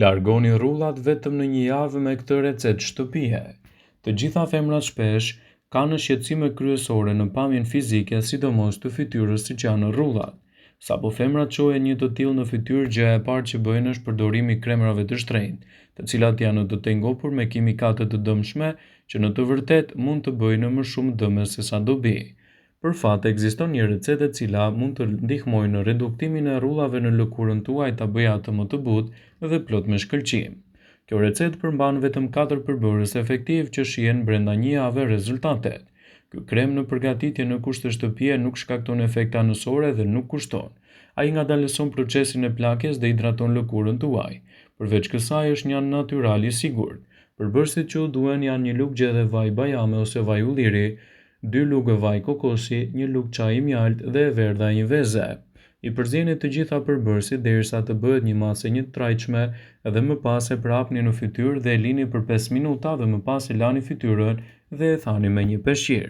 Largoni rrullat vetëm në një javë me këtë recetë shtëpie. Të gjitha femrat shpesh kanë shqetësime kryesore në pamjen fizike, sidomos të fytyrës siç janë rrullat. Sapo femrat çohen një të tillë në fytyrë, gjëja e parë që bëjnë është përdorimi i kremrave të shtrenjtë, të cilat janë të tengopur me kimikate të dëmshme që në të vërtetë mund të bëjnë më shumë dëm se sa dobi. Për fat, ekziston një recetë e cila mund të ndihmojë në reduktimin e rrullave në lëkurën tuaj, ta bëjë atë më të butë dhe plot me shkëlqim. Kjo recetë përmban vetëm 4 përbërës efektiv që shihen brenda një jave rezultatet. Ky krem në përgatitje në kushte shtëpie nuk shkakton efekte anësore dhe nuk kushton. Ai ngadalëson procesin e plakjes dhe hidraton lëkurën tuaj. Përveç kësaj është një natyral i sigurt. Përbërësit që u duhen janë një lugë gjedhe vaj bajame ose vaj ulliri, 2 lugë vaj kokosi, 1 lugë çaji mjalt dhe e verdha një vezë. I përzieni të gjitha përbërësit derisa të bëhet një masë e njëtrajtshme dhe më pas e prapni në fytyrë dhe e lini për 5 minuta dhe më pas e lani fytyrën dhe e thani me një peshqir.